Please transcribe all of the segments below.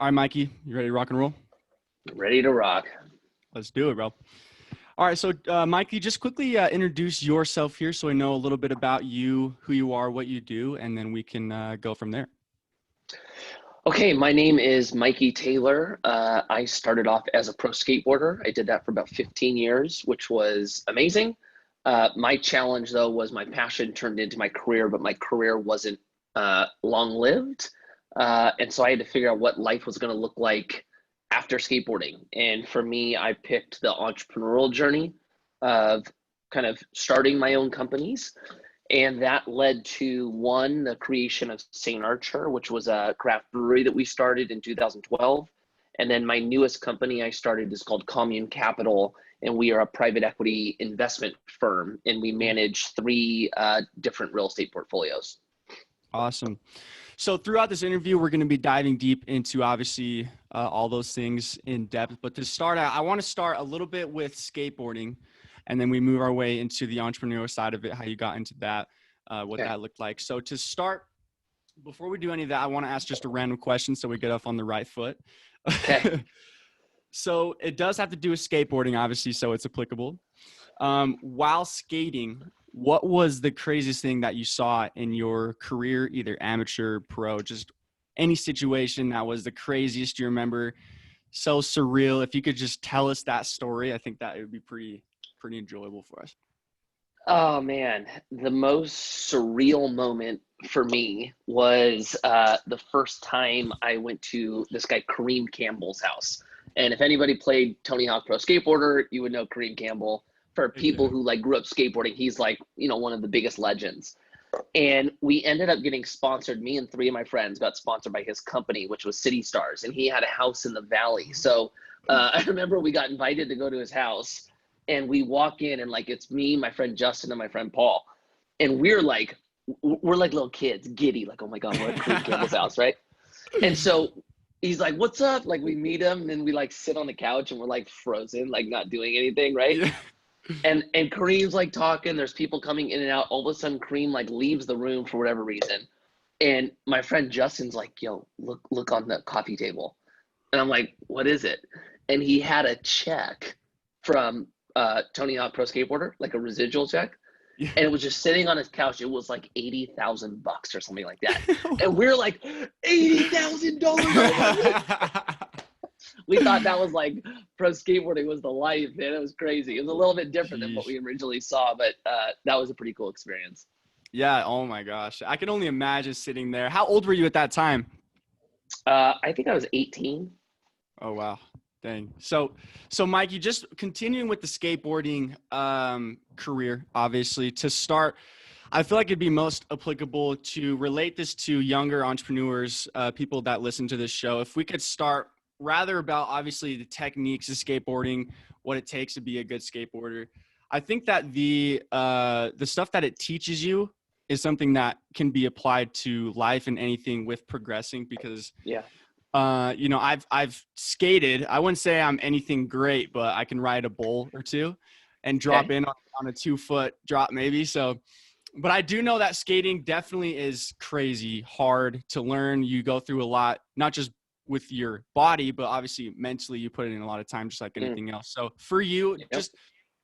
All right, Mikey, you ready to rock and roll? Ready to rock. Let's do it, bro. All right, so Mikey, just quickly introduce yourself here so I know a little bit about you, who you are, what you do, and then we can go from there. Okay, my name is Mikey Taylor. I started off as a pro skateboarder. I did that for about 15 years, which was amazing. My challenge, though, was my passion turned into my career, but my career wasn't long-lived. And so I had to figure out what life was going to look like after skateboarding. And for me, I picked the entrepreneurial journey of kind of starting my own companies. And that led to the creation of St. Archer, which was a craft brewery that we started in 2012. And then my newest company I started is called Commune Capitol, and we are a private equity investment firm, and we manage three different real estate portfolios. Awesome. So throughout this interview, we're going to be diving deep into obviously all those things in depth. But to start out, I want to start a little bit with skateboarding, and then we move our way into the entrepreneurial side of it, how you got into that, what that looked like. So to start, before we do any of that, I want to ask just a random question so we get off on the right foot. Okay. So it does have to do with skateboarding, obviously, so it's applicable. While skating, what was the craziest thing that you saw in your career, either amateur, pro, just any situation that was the craziest you remember? So surreal. If you could just tell us that story, I think that it would be pretty enjoyable for us. Oh man, the most surreal moment for me was the first time I went to this guy Kareem Campbell's house. And if anybody played Tony Hawk Pro Skateboarder, you would know Kareem Campbell. For people who grew up skateboarding, he's one of the biggest legends. And we ended up getting sponsored. Me and three of my friends got sponsored by his company, which was City Stars, and he had a house in the valley. So I remember we got invited to go to his house, and we walk in, and it's me, my friend Justin, and my friend Paul, and we're like little kids, giddy, like, oh my god, we're at Kareem Campbell's house, right? And so he's like, what's up? We meet him, and then we sit on the couch, and we're frozen, not doing anything, right? Yeah. And Kareem's talking, there's people coming in and out. All of a sudden Kareem leaves the room for whatever reason. And my friend Justin's like, yo, look on the coffee table. And I'm like, what is it? And he had a check from Tony Hawk Pro Skateboarder, a residual check. Yeah. And it was just sitting on his couch. It was $80,000 or something like that. And we're like, $80,000. We thought that was pro skateboarding was the life, man. It was crazy. It was a little bit different than what we originally saw, but that was a pretty cool experience. Yeah. Oh my gosh. I can only imagine sitting there. How old were you at that time? I think I was 18. Oh, wow. Dang. So Mikey, just continuing with the skateboarding career, obviously, to start, I feel like it'd be most applicable to relate this to younger entrepreneurs, people that listen to this show. If we could start rather about obviously the techniques of skateboarding, what it takes to be a good skateboarder. I think that the stuff that it teaches you is something that can be applied to life and anything with progressing, because I've skated. I wouldn't say I'm anything great, but I can ride a bowl or two and drop in on a 2-foot drop maybe. So, but I do know that skating definitely is crazy hard to learn. You go through a lot, not just with your body, but obviously mentally you put in a lot of time, just like anything else. So for you, just,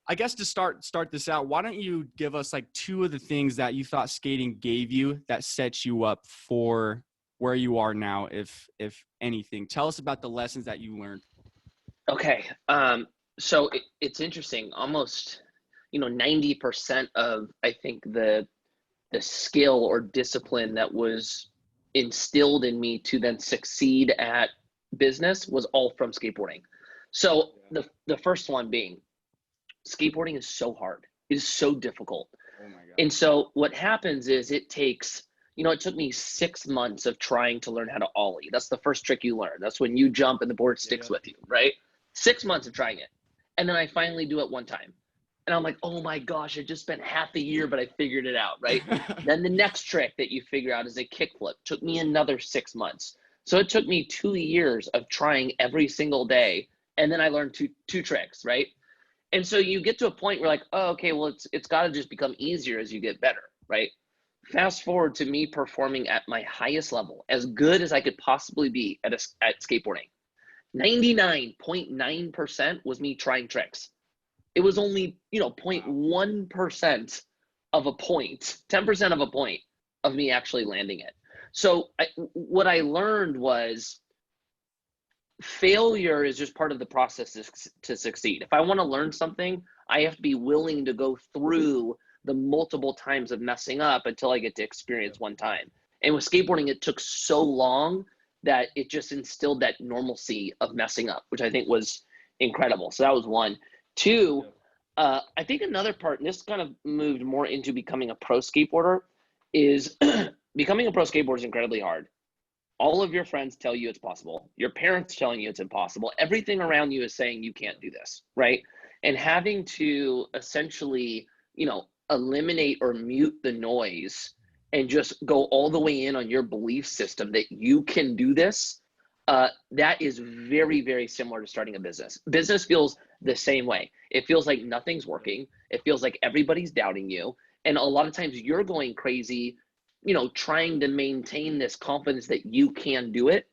I guess to start this out, why don't you give us 2 of the things that you thought skating gave you that sets you up for where you are now, if anything. Tell us about the lessons that you learned. Okay. So it's interesting. Almost, 90% of, I think, the skill or discipline that was instilled in me to then succeed at business was all from skateboarding. So the first one being, skateboarding is so hard. It is so difficult. Oh my God. And so what happens is it takes, it took me 6 months of trying to learn how to ollie. That's the first trick you learn. That's when you jump and the board sticks with you, right? 6 months of trying it. And then I finally do it one time. And I'm like, oh my gosh, I just spent half the year, but I figured it out, right? Then the next trick that you figure out is a kickflip. Took me another 6 months. So it took me 2 years of trying every single day. And then I learned two tricks, right? And so you get to a point where oh, okay, well, it's got to just become easier as you get better, right? Fast forward to me performing at my highest level, as good as I could possibly be at skateboarding. 99.9% was me trying tricks. It was only, 0.1% of a point, 10% of a point of me actually landing it. So what I learned was failure is just part of the process to succeed. If I want to learn something, I have to be willing to go through the multiple times of messing up until I get to experience one time. And with skateboarding, it took so long that it just instilled that normalcy of messing up, which I think was incredible. So that was one. Two, I think another part, and this kind of moved more into becoming a pro skateboarder, is becoming a pro skateboarder is incredibly hard. All of your friends tell you it's possible. Your parents telling you it's impossible. Everything around you is saying you can't do this, right? And having to essentially, eliminate or mute the noise and just go all the way in on your belief system that you can do this, that is very, very similar to starting a business. Business feels the same way. It feels like nothing's working. It feels like everybody's doubting you. And a lot of times you're going crazy, trying to maintain this confidence that you can do it.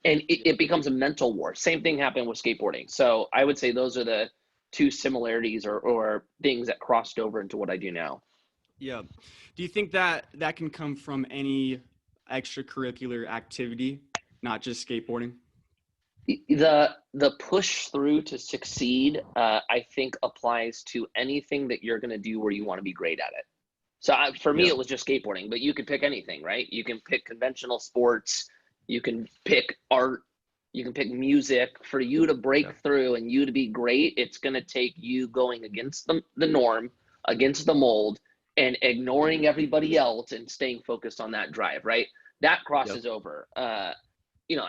And it becomes a mental war. Same thing happened with skateboarding. So I would say those are the two similarities or things that crossed over into what I do now. Yeah. Do you think that can come from any extracurricular activity, not just skateboarding? The push through to succeed, I think applies to anything that you're going to do where you want to be great at it. So for me, it was just skateboarding, but you could pick anything, right? You can pick conventional sports, you can pick art, you can pick music. For you to break through and you to be great, it's going to take you going against the norm, against the mold, and ignoring everybody else and staying focused on that drive, right? That crosses over. I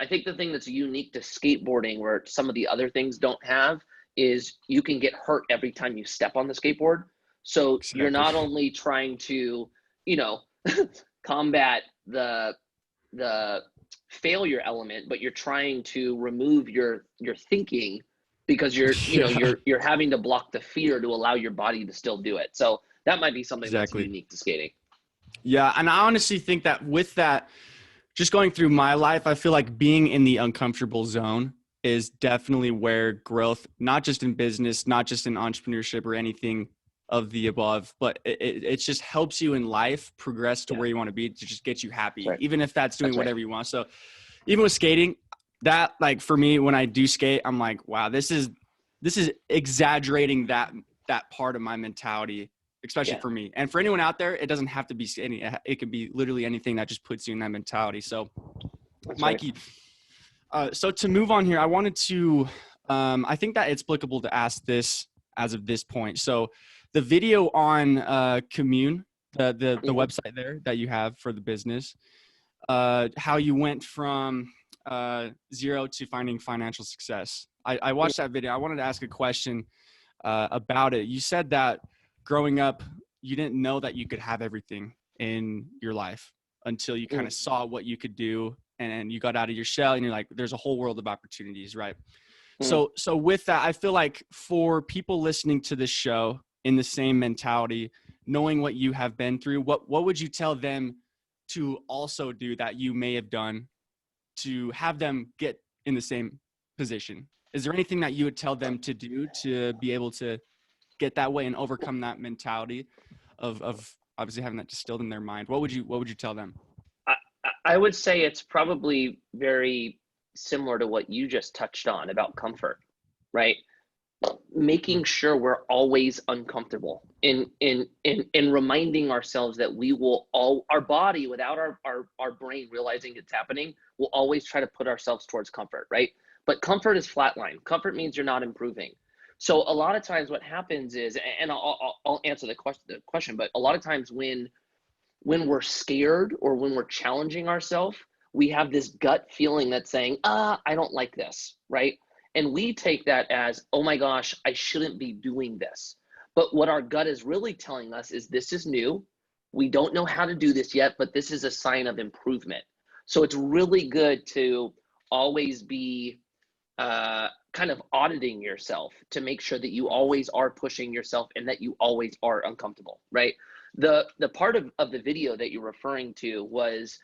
think the thing that's unique to skateboarding where some of the other things don't have is you can get hurt every time you step on the skateboard. So you're not only trying to, combat the failure element, but you're trying to remove your thinking because you're having to block the fear to allow your body to still do it. So that might be something that's unique to skating. Yeah, and I honestly think that with that, just going through my life, I feel like being in the uncomfortable zone is definitely where growth, not just in business, not just in entrepreneurship or anything of the above, but it just helps you in life progress to where you want to be, to just get you happy, even if that's doing whatever you want. So even with skating, that, like, for me, when I do skate, I'm like, wow, this is exaggerating that part of my mentality, especially for me. And for anyone out there, it doesn't have to be skating. It could be literally anything that just puts you in that mentality. So Mikey, so to move on here, I wanted to, I think that it's applicable to ask this as of this point. So the video on Commune, the website there that you have for the business, how you went from zero to finding financial success. I watched that video. I wanted to ask a question about it. You said that growing up, you didn't know that you could have everything in your life until you kind of saw what you could do, and you got out of your shell and you're like, there's a whole world of opportunities, right? So with that, I feel like for people listening to this show in the same mentality, knowing what you have been through, what would you tell them to also do that you may have done to have them get in the same position? Is there anything that you would tell them to do to be able to get that way and overcome that mentality of obviously having that distilled in their mind? What would you tell them? I would say it's probably very similar to what you just touched on about comfort, right? Making sure we're always uncomfortable in reminding ourselves that we will our body, without our brain realizing it's happening, will always try to put ourselves towards comfort, right? But comfort is flatline. Comfort means you're not improving. So a lot of times what happens is, and I'll answer the question, but a lot of times when we're scared or when we're challenging ourselves, we have this gut feeling that's saying, I don't like this, right? And we take that as, oh my gosh, I shouldn't be doing this. But what our gut is really telling us is this is new. We don't know how to do this yet, but this is a sign of improvement. So it's really good to always be kind of auditing yourself to make sure that you always are pushing yourself and that you always are uncomfortable, right? The part of the video that you're referring to was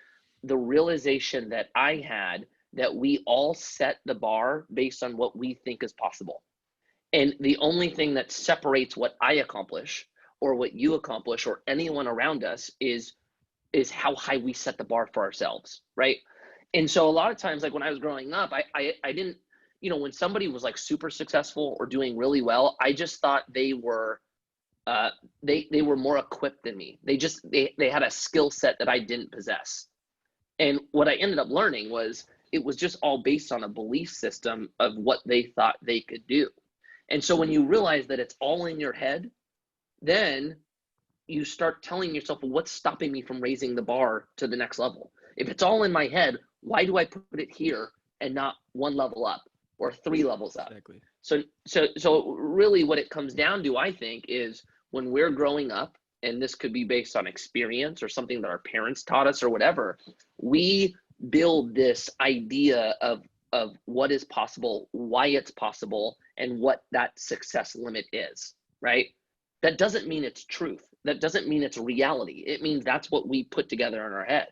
the realization that I had that we all set the bar based on what we think is possible. And the only thing that separates what I accomplish or what you accomplish or anyone around us is how high we set the bar for ourselves, right? And so a lot of times, like when I was growing up, I didn't, when somebody was like super successful or doing really well, I just thought they were they were more equipped than me. They had a skill set that I didn't possess. And what I ended up learning was it was just all based on a belief system of what they thought they could do. And so when you realize that it's all in your head, then you start telling yourself, well, what's stopping me from raising the bar to the next level? If it's all in my head, why do I put it here and not one level up or 3 levels up? Exactly. So really what it comes down to, I think, is when we're growing up, and this could be based on experience or something that our parents taught us or whatever, we build this idea of what is possible, why it's possible, and what that success limit is, right? That doesn't mean it's truth. That doesn't mean it's reality. It means that's what we put together in our head.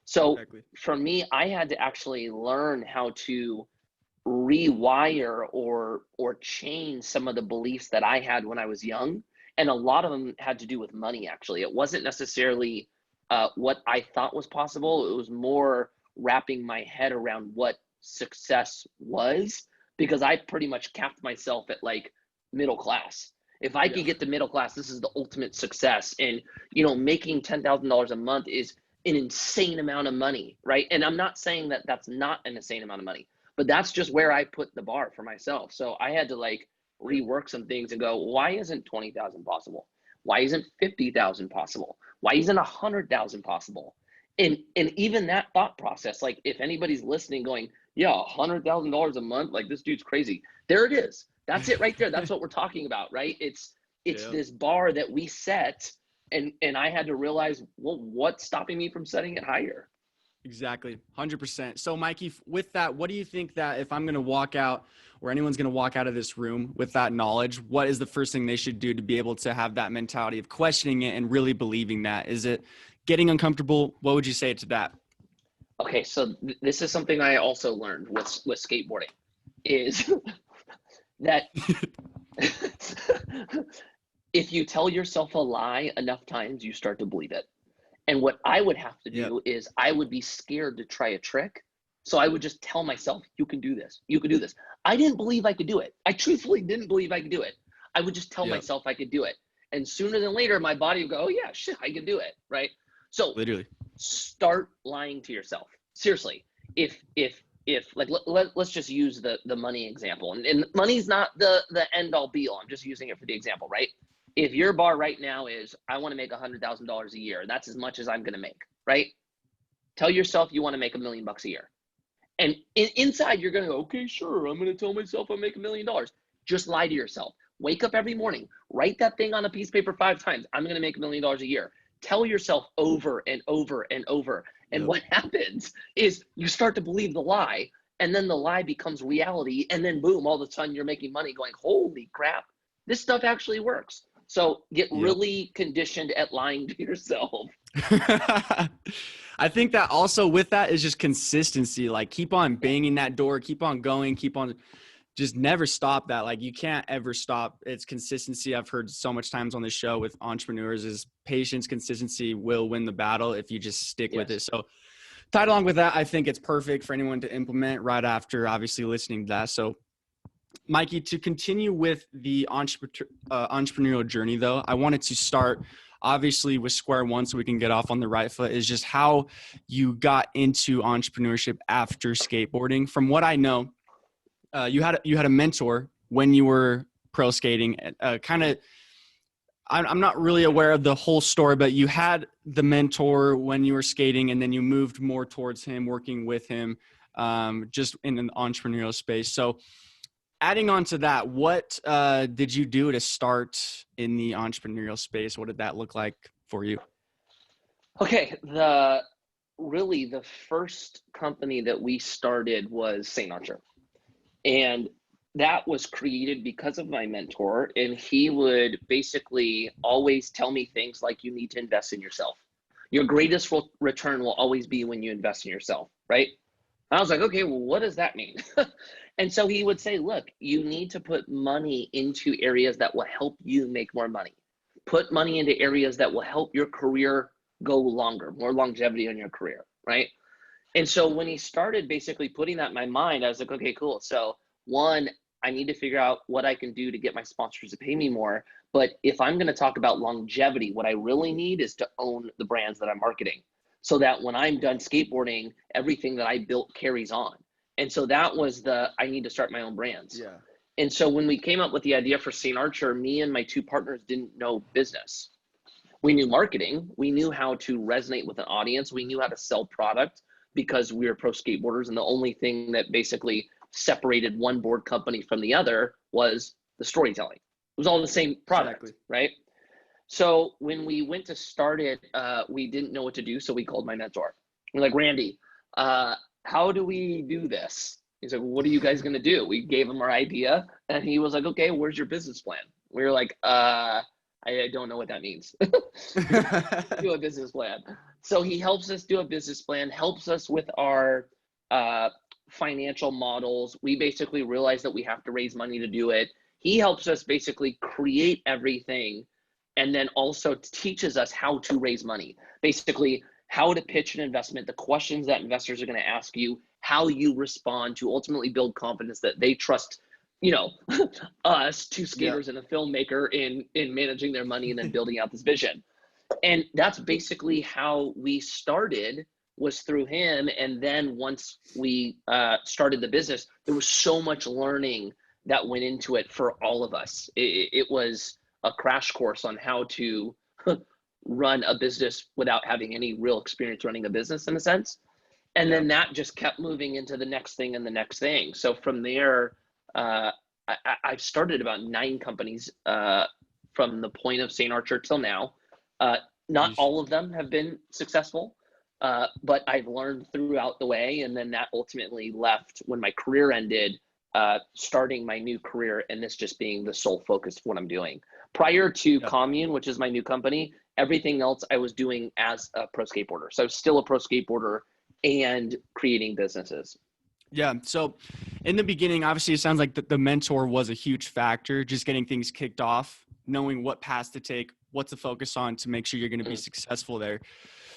So Exactly. for me, I had to actually learn how to rewire or change some of the beliefs that I had when I was young. And a lot of them had to do with money, actually. It wasn't necessarily what I thought was possible. It was more wrapping my head around what success was, because I pretty much capped myself at like middle class. If I could get to middle class, this is the ultimate success. And, making $10,000 a month is an insane amount of money, right? And I'm not saying that that's not an insane amount of money, but that's just where I put the bar for myself. So I had to like rework some things and go, why isn't 20,000 possible? Why isn't 50,000 possible? Why isn't 100,000 possible? And even that thought process, like if anybody's listening going, yeah, $100,000 a month, like this dude's crazy. There it is. That's it right there. That's what we're talking about, right? It's this bar that we set, and I had to realize, well, what's stopping me from setting it higher? Exactly. 100%. So Mikey, with that, what do you think that if I'm going to walk out or anyone's going to walk out of this room with that knowledge, what is the first thing they should do to be able to have that mentality of questioning it and really believing that? Is it getting uncomfortable? What would you say to that? Okay, so this is something I also learned with skateboarding is that if you tell yourself a lie enough times, you start to believe it. And what I would have to do is I would be scared to try a trick. So I would just tell myself, you can do this. You can do this. I didn't believe I could do it. I truthfully didn't believe I could do it. I would just tell myself I could do it. And sooner than later, my body would go, oh yeah, shit, I can do it, right? So Literally start lying to yourself. Seriously, if like let's just use the money example, and money's not the end all be all. I'm just using it for the example, right? If your bar right now is I want to make $100,000 a year, that's as much as I'm going to make, right? Tell yourself you want to make $1 million a year, and inside you're going to go, okay, sure, I'm going to tell myself I'll make $1 million. Just lie to yourself. Wake up every morning, write that thing on a piece of paper 5 times. I'm going to make $1 million a year. Tell yourself over and over and over. And what happens is you start to believe the lie, and then the lie becomes reality. And then boom, all of a sudden you're making money going, holy crap, this stuff actually works. So get really conditioned at lying to yourself. I think that also with that is just consistency. Like keep on banging that door, keep on going, keep on, just never stop that. Like you can't ever stop. It's consistency. I've heard so much times on this show with entrepreneurs is patience, consistency will win the battle if you just stick with it. So tied along with that, I think it's perfect for anyone to implement right after obviously listening to that. So Mikey, to continue with the entrepreneurial journey though, I wanted to start obviously with square one so we can get off on the right foot, is just how you got into entrepreneurship after skateboarding. From what I know, you had a mentor when you were pro skating. I'm not really aware of the whole story, but you had the mentor when you were skating, and then you moved more towards him, working with him, just in an entrepreneurial space. So, adding on to that, what did you do to start in the entrepreneurial space? What did that look like for you? Okay, the first company that we started was St. Archer. And that was created because of my mentor, and he would basically always tell me things like, you need to invest in yourself. Your greatest return will always be when you invest in yourself, right? And I was like, okay, well, what does that mean? And so he would say, look, you need to put money into areas that will help you make more money. Put money into areas that will help your career go longer, more longevity in your career, right? And so when he started basically putting that in my mind, I was like, okay, cool. So one, I need to figure out what I can do to get my sponsors to pay me more. But if I'm going to talk about longevity, what I really need is to own the brands that I'm marketing, so that when I'm done skateboarding, everything that I built carries on. And so that was I need to start my own brands. Yeah. And so when we came up with the idea for St. Archer, me and my two partners didn't know business. We knew marketing. We knew how to resonate with an audience. We knew how to sell product because we were pro skateboarders. And the only thing that basically separated one board company from the other was the storytelling. It was all the same product, exactly. Right? So when we went to start it, we didn't know what to do. So we called my mentor. We're like, Randy, how do we do this? He's like, well, what are you guys going to do? We gave him our idea, and he was like, okay, where's your business plan? We were like, I don't know what that means. Do a business plan. So he helps us do a business plan, helps us with our financial models. We basically realize that we have to raise money to do it. He helps us basically create everything, and then also teaches us how to raise money. Basically, how to pitch an investment, the questions that investors are going to ask you, how you respond to ultimately build confidence that they trust, us, two skaters and a filmmaker in managing their money and then building out this vision. And that's basically how we started, was through him. And then once we started the business, there was so much learning that went into it for all of us. It was a crash course on how to run a business without having any real experience running a business, in a sense. And then that just kept moving into the next thing and the next thing. So from there, I've started about 9 companies from the point of St. Archer till now. Not all of them have been successful, but I've learned throughout the way. And then that ultimately left when my career ended, starting my new career, and this just being the sole focus of what I'm doing. Prior to Commune, which is my new company, everything else I was doing as a pro skateboarder. So I was still a pro skateboarder and creating businesses. Yeah. So in the beginning, obviously, it sounds like the mentor was a huge factor, just getting things kicked off, knowing what path to take, what to focus on to make sure you're going to be successful there.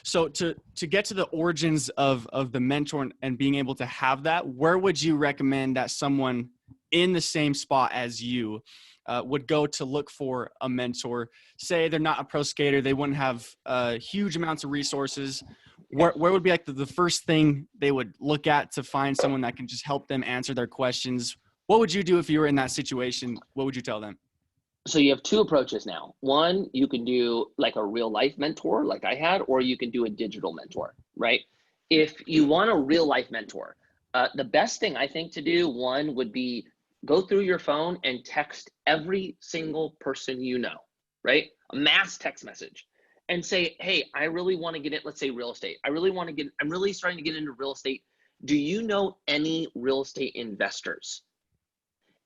So to get to the origins of the mentor and being able to have that, where would you recommend that someone in the same spot as you would go to look for a mentor? Say they're not a pro skater, they wouldn't have huge amounts of resources. Where would be like the first thing they would look at to find someone that can just help them answer their questions? What would you do if you were in that situation? What would you tell them? So you have 2 approaches now. One, you can do like a real life mentor like I had, or you can do a digital mentor, right? If you want a real life mentor, the best thing I think to do, one, would be go through your phone and text every single person you know, right? A mass text message. And say, hey, I really want to get in, let's say real estate. I'm really starting to get into real estate. Do you know any real estate investors?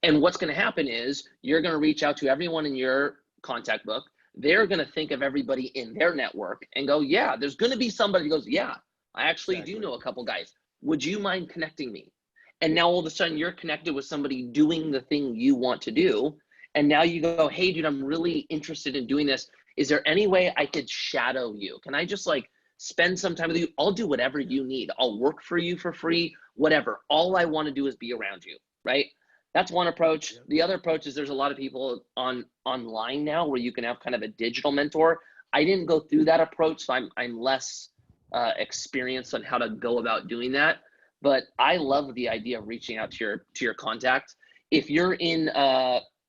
And what's going to happen is you're going to reach out to everyone in your contact book. They're going to think of everybody in their network and go, yeah, there's going to be somebody who goes, yeah, I actually do know a couple guys. Would you mind connecting me? And now all of a sudden you're connected with somebody doing the thing you want to do. And now you go, hey, dude, I'm really interested in doing this. Is there any way I could shadow you? Can I just like spend some time with you? I'll do whatever you need. I'll work for you for free, whatever. All I want to do is be around you, right? That's one approach. The other approach is there's a lot of people online now where you can have kind of a digital mentor. I didn't go through that approach, so I'm less experienced on how to go about doing that. But I love the idea of reaching out to your contact. If you're in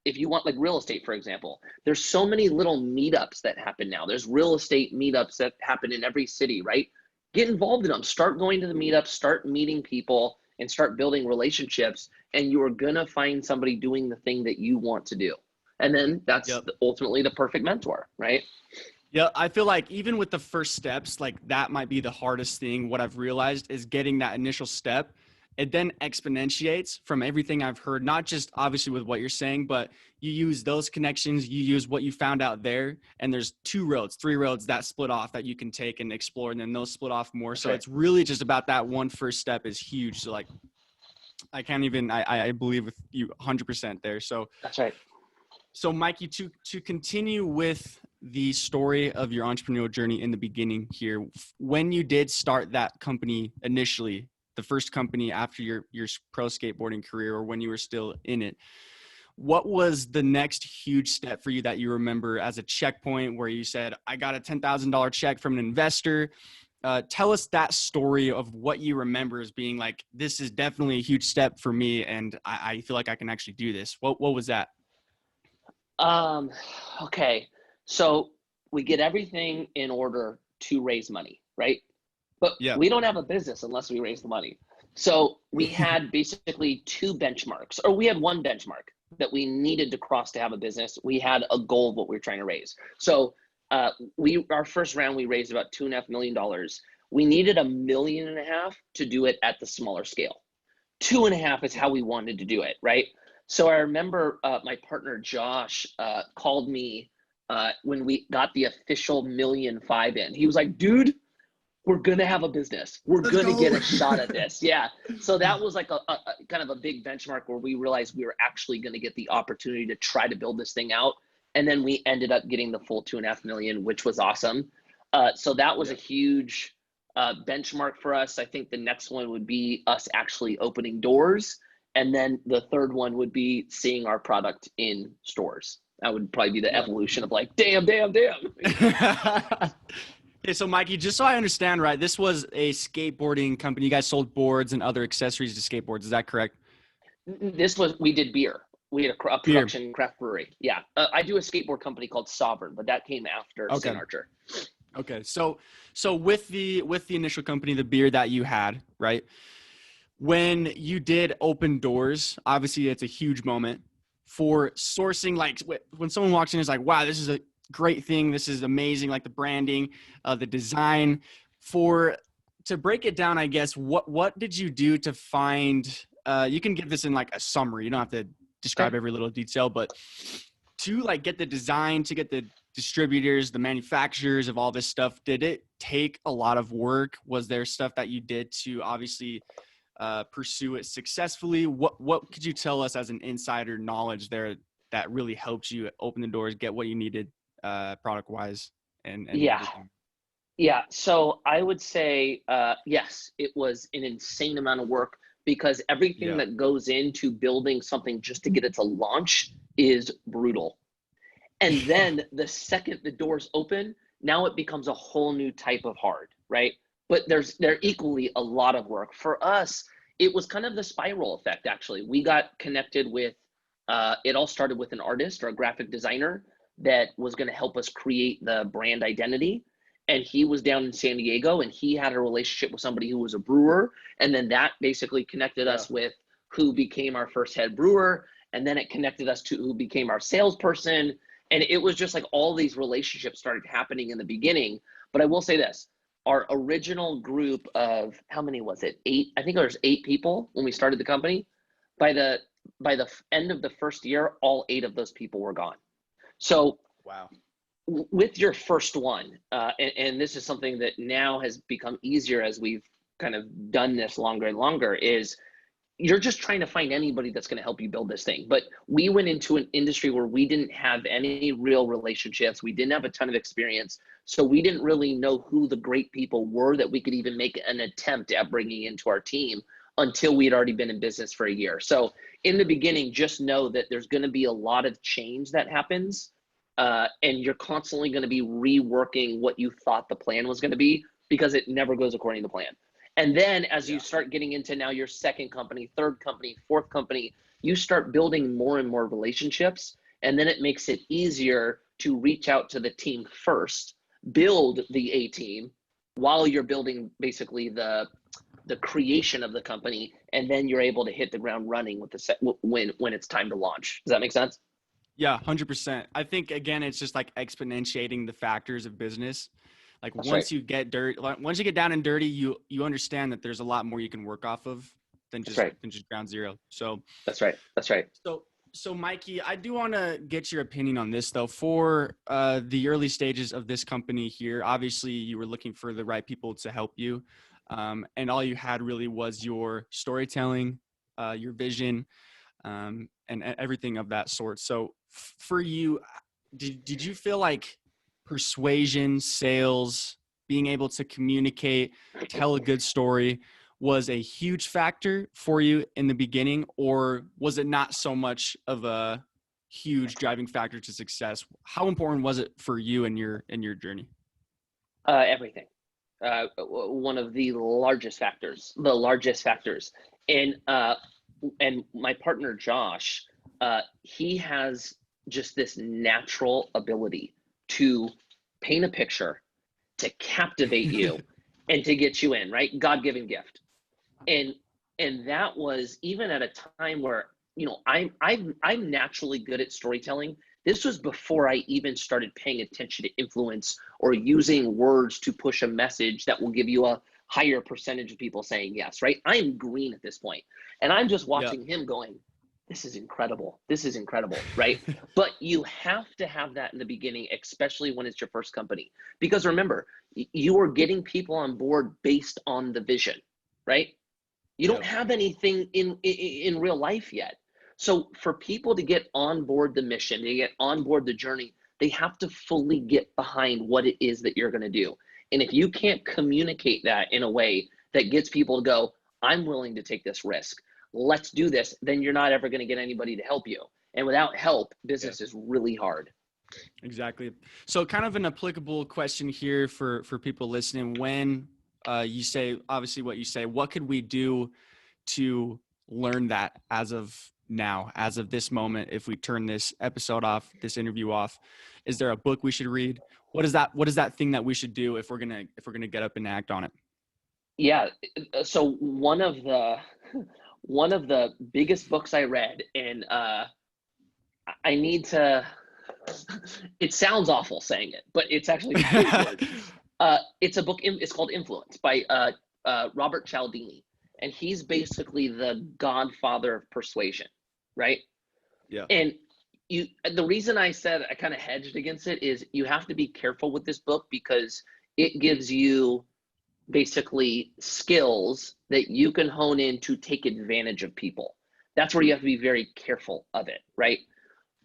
if you want like real estate, for example, there's so many little meetups that happen now. There's real estate meetups that happen in every city, right? Get involved in them. Start going to the meetups, start meeting people, and start building relationships. And you're going to find somebody doing the thing that you want to do. And then that's ultimately the perfect mentor, right? Yeah, I feel like even with the first steps, like that might be the hardest thing. What I've realized is getting that initial step. it then exponentiates from everything I've heard, not just obviously with what you're saying, but you use those connections, you use what you found out there, and there's 2 roads, 3 roads that split off that you can take and explore, and then those split off more. That's So right. it's really just about that one first step is huge. So like, I can't even, I believe with you 100% there. So That's right. So Mikey, to continue with the story of your entrepreneurial journey in the beginning here, when you did start that company initially, the first company after your pro skateboarding career, or when you were still in it, what was the next huge step for you that you remember as a checkpoint where you said, I got a $10,000 check from an investor? Tell us that story of what you remember as being like, this is definitely a huge step for me, and I feel like I can actually do this. What was that? Okay. So we get everything in order to raise money, right? But Yeah. we don't have a business unless we raise the money. So we had basically 2 benchmarks, or we had 1 benchmark that we needed to cross to have a business. We had a goal of what we were trying to raise. So our first round, we raised about $2.5 million. We needed $1.5 million to do it at the smaller scale. 2.5 is how we wanted to do it, right? So I remember my partner Josh called me when we got the official $1.5 million in. He was like, dude, we're gonna have a business. We're gonna get a shot at this. Yeah. So that was like a kind of a big benchmark where we realized we were actually gonna get the opportunity to try to build this thing out. And then we ended up getting the full $2.5 million, which was awesome. So that was a huge benchmark for us. I think the next one would be us actually opening doors. And then the third one would be seeing our product in stores. That would probably be the evolution of like, damn. Okay, so Mikey, just so I understand, right, this was a skateboarding company. You guys sold boards and other accessories to skateboards. Is that correct? We did beer. We had a production craft brewery. Yeah. I do a skateboard company called Sovereign, but that came after St. Archer. Okay. So with the initial company, the beer that you had, right? When you did open doors, obviously it's a huge moment for sourcing. Like when someone walks in, is like, wow, this is a great thing. This is amazing. Like the branding, the design. To break it down, I guess, what did you do to find, you can give this in like a summary. You don't have to describe every little detail, but to like get the design, to get the distributors, the manufacturers of all this stuff, did it take a lot of work? Was there stuff that you did to obviously pursue it successfully? What could you tell us as an insider knowledge there that really helped you open the doors, get what you needed product wise and everything? Yeah. So I would say, yes, it was an insane amount of work because everything that goes into building something just to get it to launch is brutal. And then the second the doors open, now it becomes a whole new type of hard, right? But they're equally a lot of work. For us, it was kind of the spiral effect, actually. We got connected with, it all started with an artist or a graphic designer that was going to help us create the brand identity. And he was down in San Diego and he had a relationship with somebody who was a brewer. And then that basically connected us with who became our first head brewer. And then it connected us to who became our salesperson. And it was just like all these relationships started happening in the beginning. But I will say this, our original group of, how many was it? 8, I think there was 8 people when we started the company. By the end of the first year, all 8 of those people were gone. So wow. With your first one, and this is something that now has become easier as we've kind of done this longer and longer, is you're just trying to find anybody that's going to help you build this thing. But we went into an industry where we didn't have any real relationships. We didn't have a ton of experience. So we didn't really know who the great people were that we could even make an attempt at bringing into our team until we had already been in business for a year. So in the beginning, just know that there's going to be a lot of change that happens. And you're constantly going to be reworking what you thought the plan was going to be because it never goes according to plan. And then as you start getting into now your second company, third company, fourth company, you start building more and more relationships. And then it makes it easier to reach out to the team first, build the A team while you're building basically the creation of the company. And then you're able to hit the ground running with when it's time to launch. Does that make sense? Yeah, 100%. I think, again, it's just like exponentiating the factors of business. Like once you get down and dirty, you understand that there's a lot more you can work off of. than That's just right. ground zero. So That's right. That's right. So Mikey, I do want to get your opinion on this though. For the early stages of this company here, obviously you were looking for the right people to help you, and all you had really was your storytelling, your vision, and everything of that sort. So for you, did you feel like persuasion, sales, being able to communicate, tell a good story was a huge factor for you in the beginning, or was it not so much of a huge driving factor to success? How important was it for you in your journey? Everything. One of the largest factors, and my partner Josh, he has just this natural ability to paint a picture, to captivate you, and to get you in, right? God-given gift. And that was even at a time where, I'm naturally good at storytelling. This was before I even started paying attention to influence or using words to push a message that will give you a higher percentage of people saying yes, right? I'm green at this point. And I'm just watching him going, this is incredible. This is incredible, right? But you have to have that in the beginning, especially when it's your first company. Because remember, you are getting people on board based on the vision, right? You don't have anything in real life yet. So for people to get on board the mission, to get on board the journey, they have to fully get behind what it is that you're going to do. And if you can't communicate that in a way that gets people to go, I'm willing to take this risk, let's do this, then you're not ever going to get anybody to help you. And without help, business is really hard. Exactly. So kind of an applicable question here for people listening. When you say, obviously what you say, what could we do to learn that as of now, as of this moment? If we turn this episode off, this interview off, is there a book we should read? What is that thing that we should do if we're going to get up and act on it? Yeah. So one of the biggest books I read, and I need to, it sounds awful saying it, but it's actually really good. It's a book, it's called Influence by Robert Cialdini. And he's basically the godfather of persuasion, right? Yeah. And the reason I said I kind of hedged against it is you have to be careful with this book because it gives you basically skills that you can hone in to take advantage of people. That's where you have to be very careful of it, right?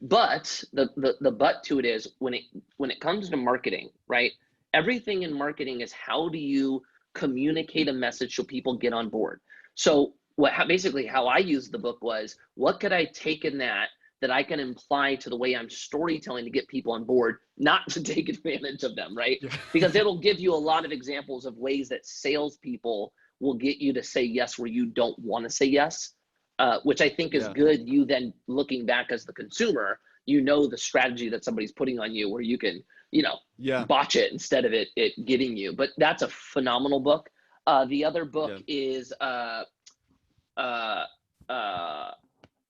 But the but to it is when it comes to marketing, right? Everything in marketing is how do you communicate a message so people get on board. So basically how I used the book was, what could I take in that I can imply to the way I'm storytelling to get people on board, not to take advantage of them, right? Yeah. Because it'll give you a lot of examples of ways that salespeople will get you to say yes where you don't want to say yes, which I think is good. You then looking back as the consumer, the strategy that somebody's putting on you where you can, botch it instead of it getting you. But that's a phenomenal book. The other book is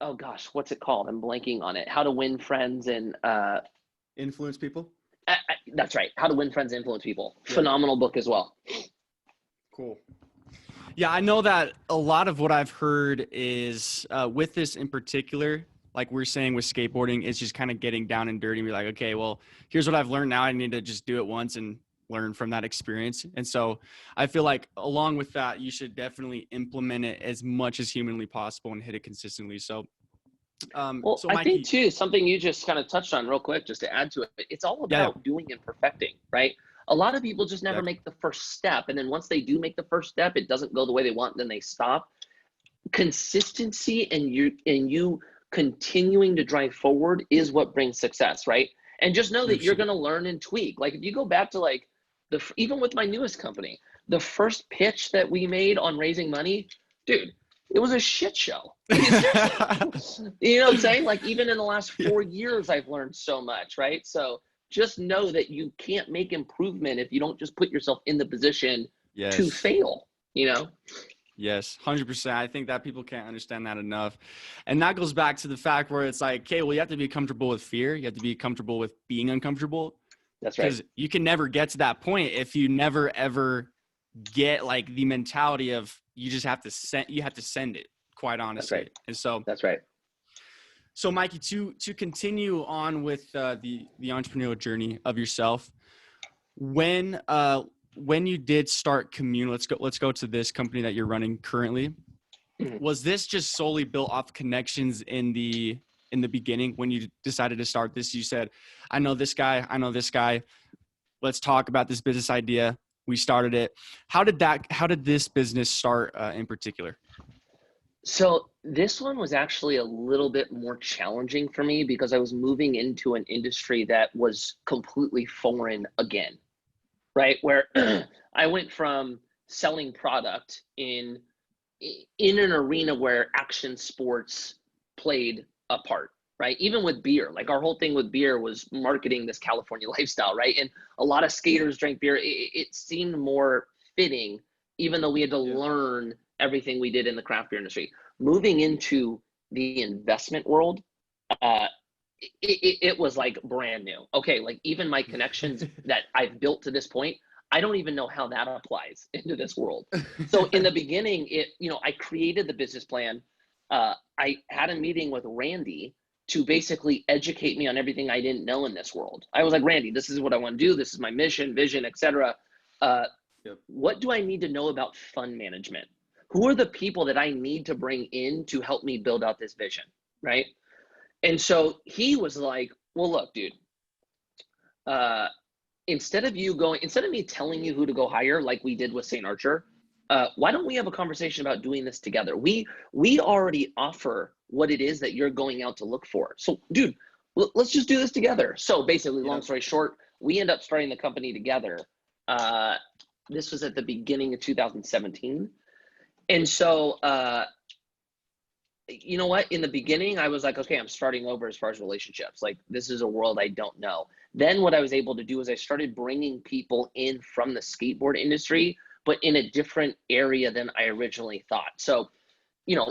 oh gosh, what's it called? I'm blanking on it. How to Win Friends and Influence People. That's right. How to Win Friends and Influence People. Phenomenal book as well. Cool. Yeah, I know that a lot of what I've heard is with this in particular, like we're saying with skateboarding, it's just kind of getting down and dirty and be like, okay, well, here's what I've learned. Now I need to just do it once and learn from that experience. And so I feel like along with that, you should definitely implement it as much as humanly possible and hit it consistently. So, well, so Mikey, I think too, something you just kind of touched on real quick, just to add to it, it's all about doing and perfecting, right? A lot of people just never make the first step. And then once they do make the first step, it doesn't go the way they want, and then they stop. Consistency and you continuing to drive forward is what brings success, right? And just know that you're going to learn and tweak. Like if you go back to like even with my newest company, the first pitch that we made on raising money, dude, it was a shit show. You know what I'm saying? Like even in the last 4 years, I've learned so much, right? So just know that you can't make improvement if you don't just put yourself in the position to fail, Yes, 100%. I think that people can't understand that enough. And that goes back to the fact where it's like, okay, well, you have to be comfortable with fear. You have to be comfortable with being uncomfortable. That's right. Because you can never get to that point if you never, ever get like the mentality of you just have to send it, quite honestly. That's right. And so That's right. So Mikey, to continue on with the entrepreneurial journey of yourself, when you did start Commune, let's go to this company that you're running currently. Mhm. Was this just solely built off connections in the beginning when you decided to start this? You said, I know this guy, let's talk about this business idea. We started it. How did this business start in particular? So this one was actually a little bit more challenging for me because I was moving into an industry that was completely foreign again, right? Where I went from selling product in an arena where action sports played a part, right? Even with beer, like our whole thing with beer was marketing this California lifestyle, right? And a lot of skaters drank beer. It seemed more fitting, even though we had to learn everything we did in the craft beer industry. Moving into the investment world, it was like brand new. Okay, like even my connections that I've built to this point, I don't even know how that applies into this world. So in the beginning, I created the business plan. I had a meeting with Randy to basically educate me on everything I didn't know in this world. I was like, Randy, this is what I want to do. This is my mission, vision, etc. What do I need to know about fund management? Who are the people that I need to bring in to help me build out this vision, right? And so he was like, well, look, dude, instead of me telling you who to go hire like we did with St. Archer, why don't we have a conversation about doing this together? We already offer what it is that you're going out to look for. So, dude, let's just do this together. So basically, long story short, we end up starting the company together. This was at the beginning of 2017. And so, you know what? In the beginning, I was like, okay, I'm starting over as far as relationships. Like, this is a world I don't know. Then what I was able to do is I started bringing people in from the skateboard industry, but in a different area than I originally thought. So,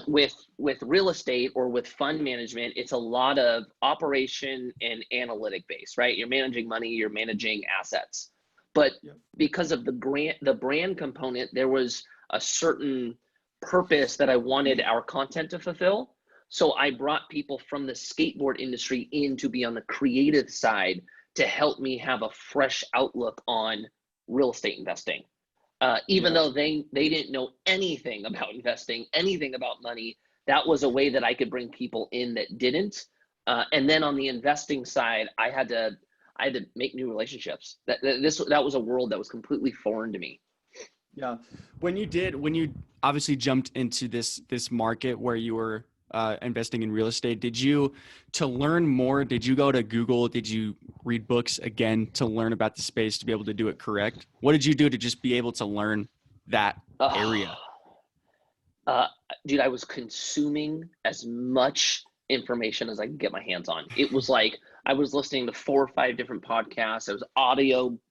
with real estate or with fund management, it's a lot of operation and analytic base, right? You're managing money, you're managing assets. But because of the brand component, there was a certain purpose that I wanted our content to fulfill. So I brought people from the skateboard industry in to be on the creative side to help me have a fresh outlook on real estate investing. Even though they didn't know anything about investing, anything about money, that was a way that I could bring people in that didn't. And then on the investing side, I had to make new relationships. That was a world that was completely foreign to me. Yeah. When you obviously jumped into this market where you were investing in real estate, to learn more, did you go to Google? Did you read books again to learn about the space to be able to do it correct? What did you do to just be able to learn that area? Dude, I was consuming as much information as I could get my hands on. It was like I was listening to 4 or 5 different podcasts. I was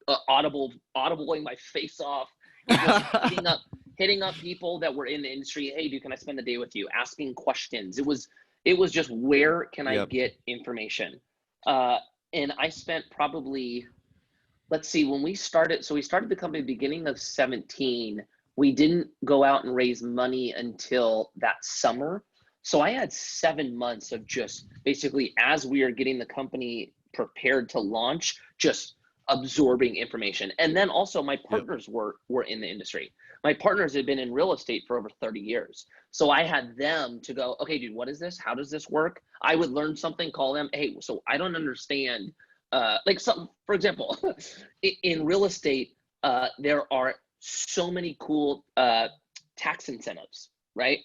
audibling my face off. Hitting up people that were in the industry. Hey, dude, can I spend the day with you? Asking questions. It was just, where can I get information? And I spent probably, let's see, when we started. So we started the company beginning of 17. We didn't go out and raise money until that summer. So I had 7 months of just basically, as we are getting the company prepared to launch, just absorbing information. And then also my partners were in the industry. My partners had been in real estate for over 30 years. So I had them to go, okay, dude, what is this? How does this work? I would learn something, call them. Hey, so I don't understand. Like something, for example, in real estate, there are so many cool tax incentives, right?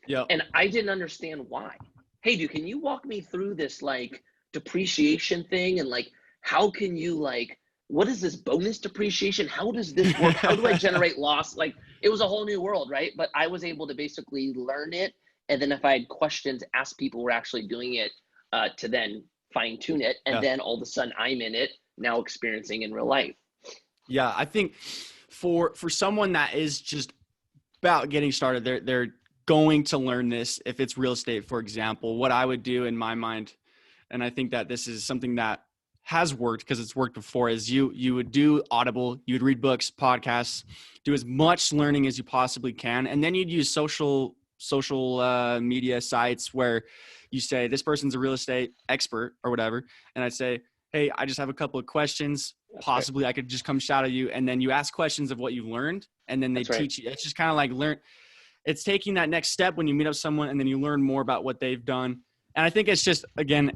Yeah. And I didn't understand why. Hey, dude, can you walk me through this like depreciation thing? And like, how can you like, what is this bonus depreciation? How does this work? How do I generate loss? Like, it was a whole new world, right? But I was able to basically learn it. And then if I had questions, ask people who were actually doing it to then fine tune it. And then all of a sudden I'm in it now, experiencing in real life. Yeah. I think for someone that is just about getting started, they're going to learn this. If it's real estate, for example, what I would do in my mind, and I think that this is something that has worked, because it's worked before, is you would do Audible, you would read books, podcasts, do as much learning as you possibly can. And then you'd use social media sites where you say, this person's a real estate expert or whatever. And I'd say, hey, I just have a couple of questions. Possibly I could just come shadow you. And then you ask questions of what you've learned, and then they teach you. It's just kind of like it's taking that next step when you meet up someone, and then you learn more about what they've done. And I think it's just, again,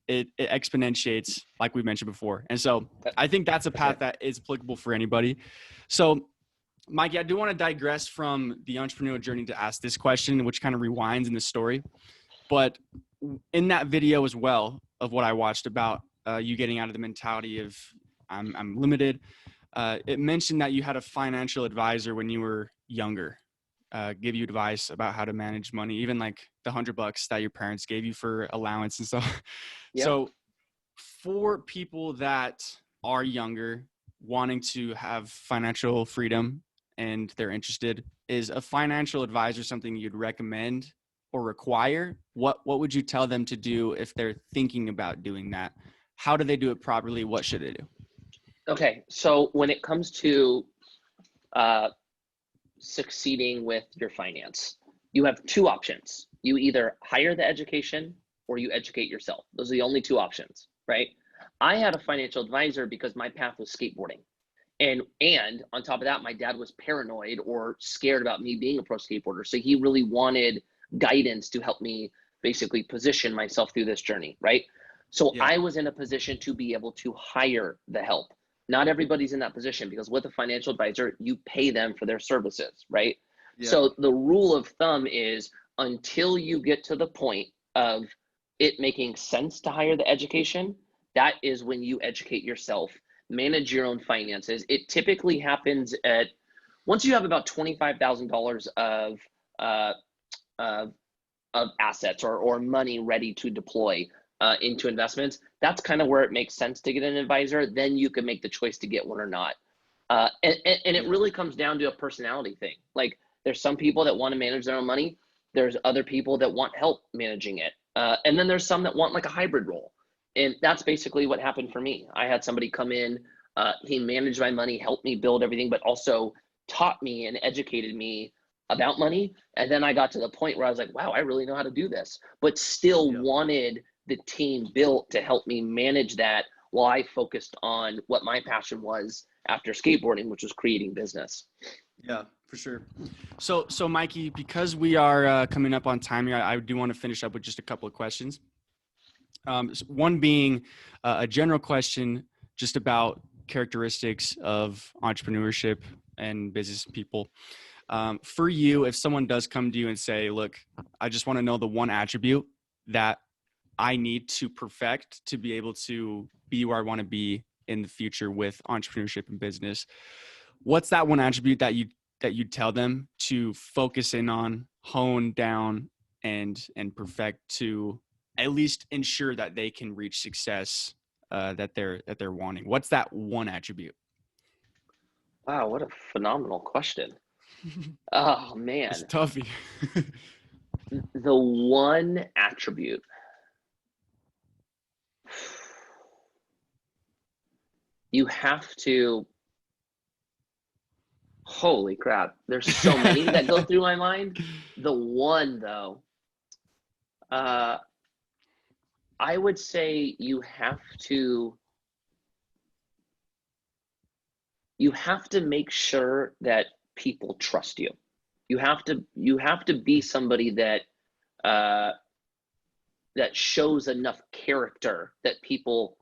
it exponentiates, like we mentioned before. And so I think that's a path that is applicable for anybody. So Mikey, I do want to digress from the entrepreneurial journey to ask this question, which kind of rewinds in the story. But in that video as well, of what I watched about you getting out of the mentality of I'm limited, it mentioned that you had a financial advisor when you were younger, give you advice about how to manage money, even like the $100 that your parents gave you for allowance and stuff. Yeah. So for people that are younger, wanting to have financial freedom and they're interested, is a financial advisor something you'd recommend or require? What would you tell them to do if they're thinking about doing that? How do they do it properly? What should they do? Okay, so when it comes to succeeding with your finance, you have two options. You either hire the education or you educate yourself. Those are the only two options, right? I had a financial advisor because my path was skateboarding. And on top of that, my dad was paranoid or scared about me being a pro skateboarder. So he really wanted guidance to help me basically position myself through this journey, right? So I was in a position to be able to hire the help. Not everybody's in that position, because with a financial advisor, you pay them for their services, right? Yeah. So the rule of thumb is, until you get to the point of it making sense to hire the education, that is when you educate yourself, manage your own finances. It typically happens once you have about $25,000 of assets or money ready to deploy into investments. That's kind of where it makes sense to get an advisor. Then you can make the choice to get one or not. And it really comes down to a personality thing. Like, there's some people that want to manage their own money. There's other people that want help managing it. And then there's some that want like a hybrid role. And that's basically what happened for me. I had somebody come in, he managed my money, helped me build everything, but also taught me and educated me about money. And then I got to the point where I was like, wow, I really know how to do this, but still wanted the team built to help me manage that while I focused on what my passion was after skateboarding, which was creating business. Yeah, for sure. So Mikey, because we are coming up on time here, I do want to finish up with just a couple of questions. One being a general question just about characteristics of entrepreneurship and business people. For you, if someone does come to you and say, look, I just want to know the one attribute that I need to perfect to be able to be where I want to be in the future with entrepreneurship and business, what's that one attribute that you tell them to focus in on, hone down, and perfect to at least ensure that they can reach success that they're wanting? What's that one attribute? Wow, what a phenomenal question. Oh man, it's toughy. The one attribute. You have to, holy crap, there's so many that go through my mind. The one though, I would say you have to make sure that people trust you. You have to be somebody that that shows enough character that people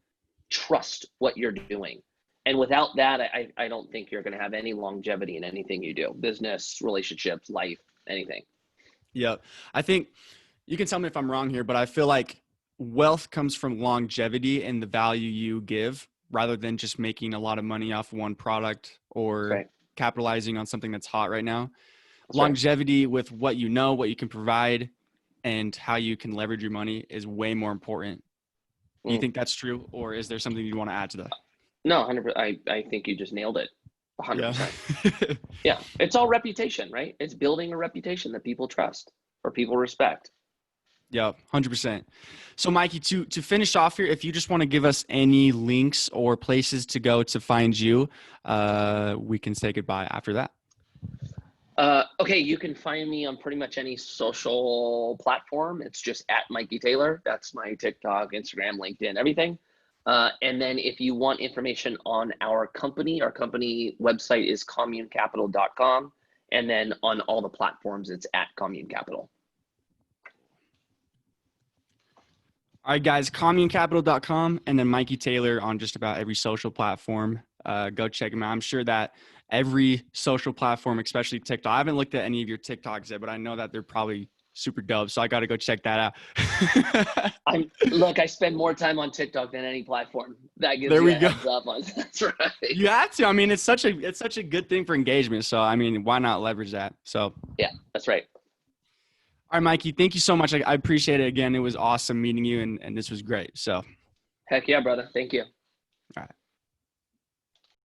trust what you're doing. And without that, I don't think you're going to have any longevity in anything you do, business, relationships, life, anything. Yeah. I think you can tell me if I'm wrong here, but I feel like wealth comes from longevity and the value you give, rather than just making a lot of money off one product or capitalizing on something that's hot right now. That's longevity with what you know, what you can provide, and how you can leverage your money is way more important. Do you think that's true, or is there something you want to add to that? No, 100%. I think you just nailed it. 100%. Yeah. It's all reputation, right? It's building a reputation that people trust or people respect. Yeah, 100%. So Mikey, to finish off here, if you just want to give us any links or places to go to find you, we can say goodbye after that. Okay, you can find me on pretty much any social platform. It's just at Mikey Taylor. That's my TikTok, Instagram, LinkedIn, everything. And then if you want information on our company website is communecapital.com. And then on all the platforms, it's at Commune Capital. All right, guys, communecapital.com and then Mikey Taylor on just about every social platform. Go check him out. I'm sure that every social platform, especially TikTok. I haven't looked at any of your TikToks yet, but I know that they're probably super dope. So I got to go check that out. Look, I spend more time on TikTok than any platform. That gives There you we a go. heads up on. That's right. You have to. I mean, it's such a good thing for engagement. So I mean, why not leverage that? So yeah, that's right. All right, Mikey, thank you so much. I appreciate it again. It was awesome meeting you, and this was great. So Heck yeah, brother. Thank you. all right.